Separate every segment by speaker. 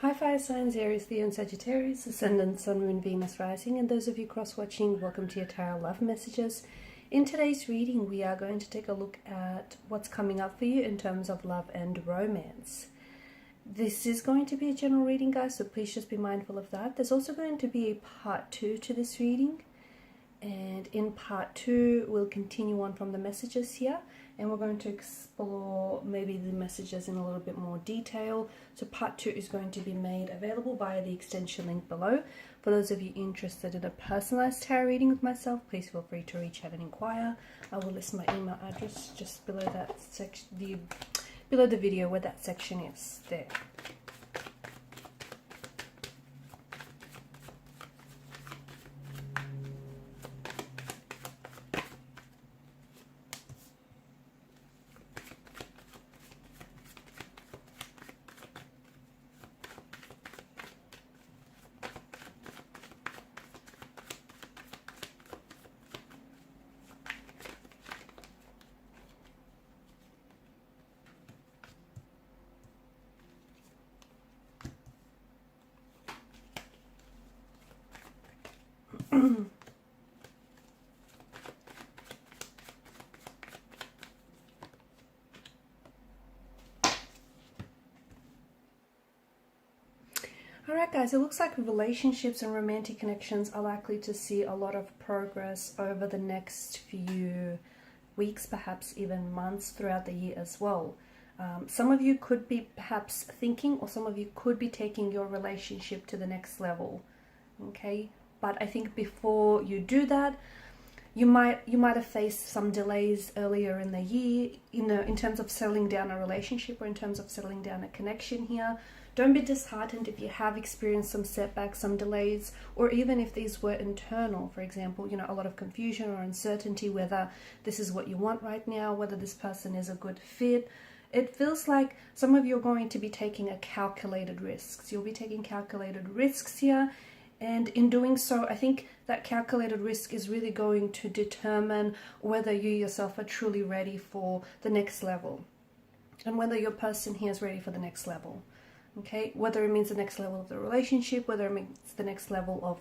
Speaker 1: Hi fire signs, Aries, Leo and Sagittarius, Ascendant, Sun, Moon, Venus, Rising, and those of you cross-watching, welcome to your Tarot Love Messages. In today's reading, we are going to take a look at what's coming up for you in terms of love and romance. This is going to be a general reading, guys, so please just be mindful of that. There's also going to be a part 2 to this reading. And in part 2, we'll continue on from the messages here, and we're going to explore maybe the messages in a little bit more detail. So part 2 is going to be made available via the extension link below. For those of you interested in a personalized tarot reading with myself, please feel free to reach out and inquire. I will list my email address just below that section, below the video where that section is there. Alright guys, it looks like relationships and romantic connections are likely to see a lot of progress over the next few weeks, perhaps even months throughout the year as well. Some of you could be perhaps thinking, or some of you could be taking your relationship to the next level. Okay, but I think before you do that, you might have faced some delays earlier in the year, in terms of settling down a relationship or in terms of settling down a connection here. Don't be disheartened if you have experienced some setbacks, some delays, or even if these were internal. For example, a lot of confusion or uncertainty whether this is what you want right now, whether this person is a good fit. It feels like some of you are going to be taking a calculated risks. You'll be taking calculated risks here. And in doing so, I think that calculated risk is really going to determine whether you yourself are truly ready for the next level. And whether your person here is ready for the next level. Okay, whether it means the next level of the relationship, whether it means the next level of,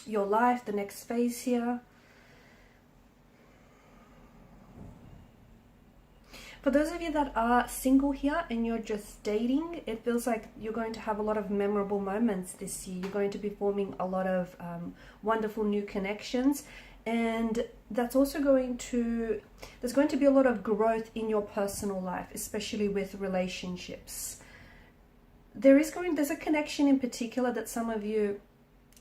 Speaker 1: your life, the next phase here. For those of you that are single here and you're just dating, it feels like you're going to have a lot of memorable moments this year. You're going to be forming a lot of wonderful new connections. And that's also there's going to be a lot of growth in your personal life, especially with relationships. There's a connection in particular that some of you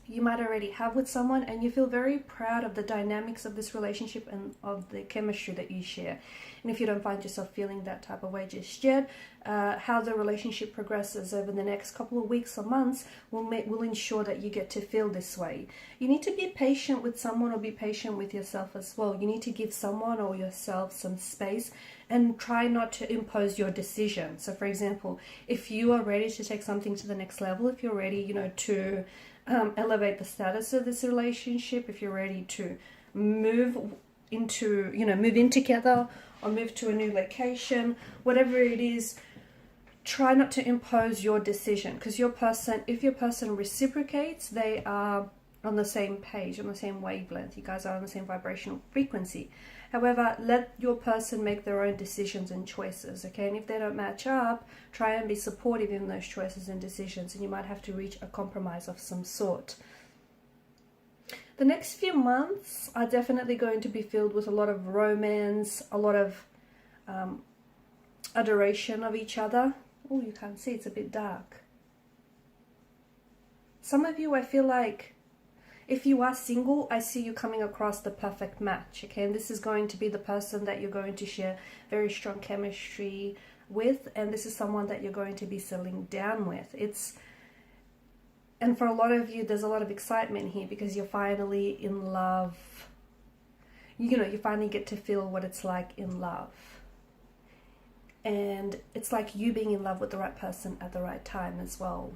Speaker 1: might already have with someone, and you feel very proud of the dynamics of this relationship and of the chemistry that you share. And if you don't find yourself feeling that type of way just yet, how the relationship progresses over the next couple of weeks or months will ensure that you get to feel this way. You need to be patient with someone, or be patient with yourself as well. You need to give someone or yourself some space and try not to impose your decision. So for example, if you are ready to take something to the next level, if you're ready, to elevate the status of this relationship, if you're ready to move in together or move to a new location, whatever it is, try not to impose your decision, because if your person reciprocates, they are on the same page, on the same wavelength. You guys are on the same vibrational frequency. However, let your person make their own decisions and choices, okay? And if they don't match up, try and be supportive in those choices and decisions, and you might have to reach a compromise of some sort. The next few months are definitely going to be filled with a lot of romance, a lot of adoration of each other. Oh, you can't see, it's a bit dark. Some of you, I feel like, if you are single, I see you coming across the perfect match, okay? And this is going to be the person that you're going to share very strong chemistry with, and this is someone that you're going to be settling down with. And for a lot of you, there's a lot of excitement here because you're finally in love. You finally get to feel what it's like in love. And it's like you being in love with the right person at the right time as well.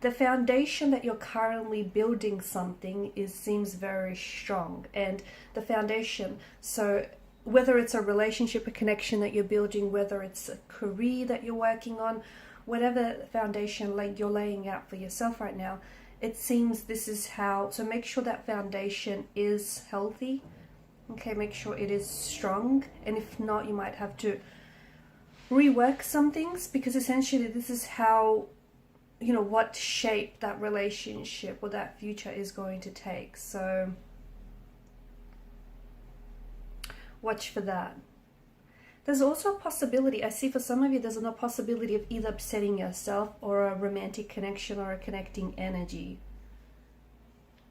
Speaker 1: The foundation that you're currently building something seems very strong, and the foundation, so whether it's a relationship, a connection that you're building, whether it's a career that you're working on, whatever foundation you're laying out for yourself right now, it seems this is how. So make sure that foundation is healthy. Okay, make sure it is strong, and if not, you might have to rework some things, because essentially this is how, what shape that relationship or that future is going to take. So watch for that. There's also a possibility, I see for some of you, there's a possibility of either upsetting yourself or a romantic connection or a connecting energy.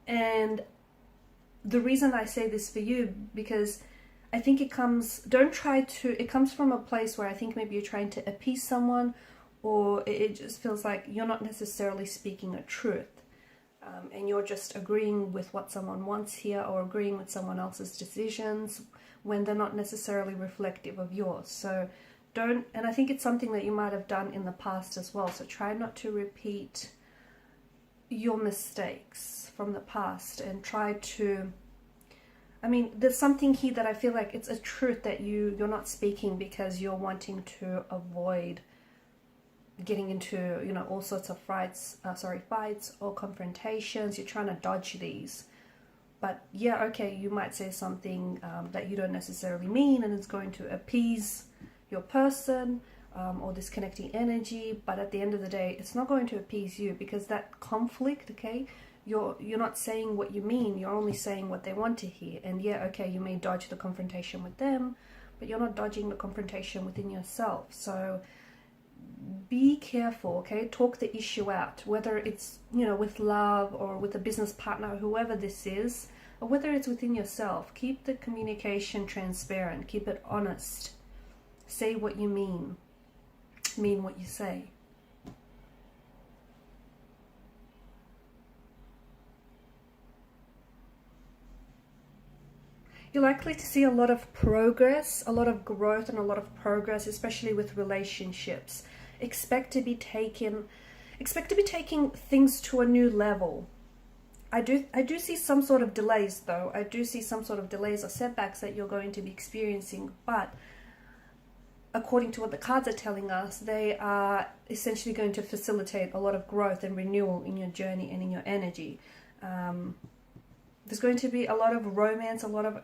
Speaker 1: And the reason I say this for you, because I think it comes from a place where I think maybe you're trying to appease someone, or it just feels like you're not necessarily speaking a truth. And you're just agreeing with what someone wants here, or agreeing with someone else's decisions when they're not necessarily reflective of yours. So and I think it's something that you might have done in the past as well. So try not to repeat your mistakes from the past, and try to, there's something here that I feel like it's a truth that you're not speaking because you're wanting to avoid getting into, all sorts of fights or confrontations. You're trying to dodge these. But yeah, okay, you might say something that you don't necessarily mean, and it's going to appease your person or this connecting energy. But at the end of the day, it's not going to appease you, because that conflict, okay, you're not saying what you mean. You're only saying what they want to hear. And yeah, okay, you may dodge the confrontation with them, but you're not dodging the confrontation within yourself. So be careful, okay? Talk the issue out, whether it's, with love or with a business partner, whoever this is, or whether it's within yourself. Keep the communication transparent, keep it honest. Say what you mean what you say. You're likely to see a lot of progress, a lot of growth, and a lot of progress, especially with relationships. Expect to be taking things to a new level. I do see some sort of delays, though. I do see some sort of delays or setbacks that you're going to be experiencing, but according to what the cards are telling us, they are essentially going to facilitate a lot of growth and renewal in your journey and in your energy. There's going to be a lot of romance, a lot of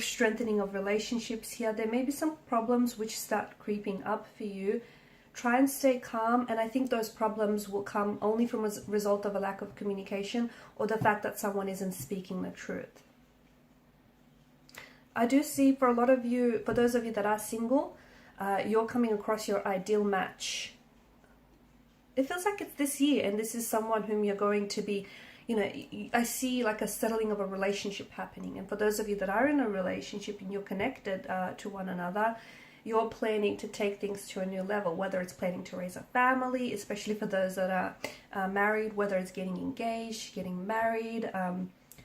Speaker 1: strengthening of relationships here. There may be some problems which start creeping up for you. Try and stay calm, and I think those problems will come only from a result of a lack of communication, or the fact that someone isn't speaking the truth. I do see for a lot of you, for those of you that are single, you're coming across your ideal match. It feels like it's this year, and this is someone whom you're going to be, I see like a settling of a relationship happening. And for those of you that are in a relationship and you're connected to one another, you're planning to take things to a new level, whether it's planning to raise a family, especially for those that are married, whether it's getting engaged, getting married,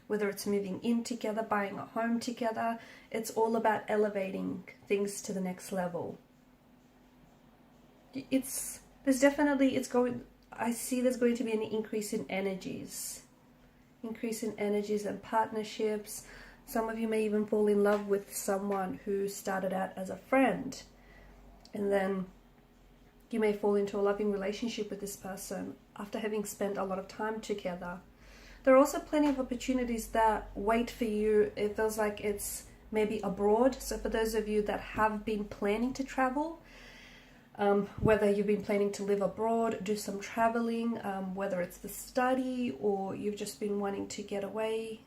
Speaker 1: whether it's moving in together, buying a home together. It's all about elevating things to the next level. I see there's going to be an increase in energies and partnerships. Some of you may even fall in love with someone who started out as a friend, and then you may fall into a loving relationship with this person after having spent a lot of time together. There are also plenty of opportunities that wait for you. It feels like it's maybe abroad. So for those of you that have been planning to travel, whether you've been planning to live abroad, do some traveling, whether it's the study or you've just been wanting to get away,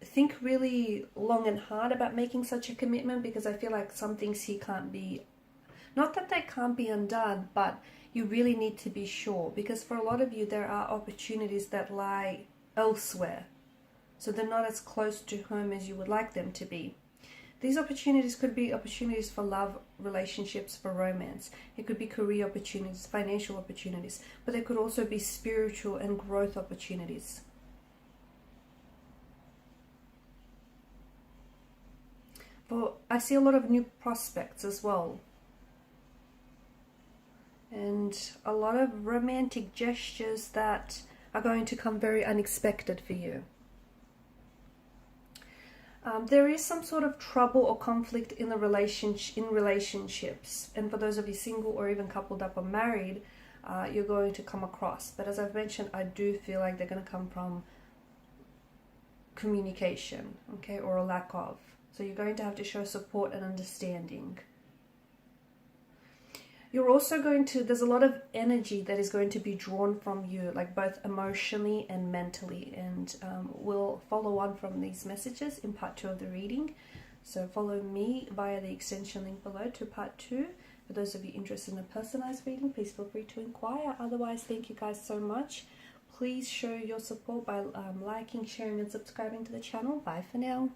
Speaker 1: think really long and hard about making such a commitment, because I feel like some things here can't be, not that they can't be undone, but you really need to be sure, because for a lot of you there are opportunities that lie elsewhere, so they're not as close to home as you would like them to be. These opportunities could be opportunities for love, relationships, for romance. It could be career opportunities, financial opportunities, but there could also be spiritual and growth opportunities. I see a lot of new prospects as well, and a lot of romantic gestures that are going to come very unexpected for you. There is some sort of trouble or conflict in the relationships, and for those of you single or even coupled up or married, you're going to come across. But as I've mentioned, I do feel like they're going to come from communication, okay, or a lack of. So you're going to have to show support and understanding. You're also going to, there's a lot of energy that is going to be drawn from you, like both emotionally and mentally, and we'll follow on from these messages in part 2 of the reading. So follow me via the extension link below to part 2. For those of you interested in a personalized reading, please feel free to inquire. Otherwise, thank you guys so much. Please show your support by liking, sharing and subscribing to the channel. Bye for now.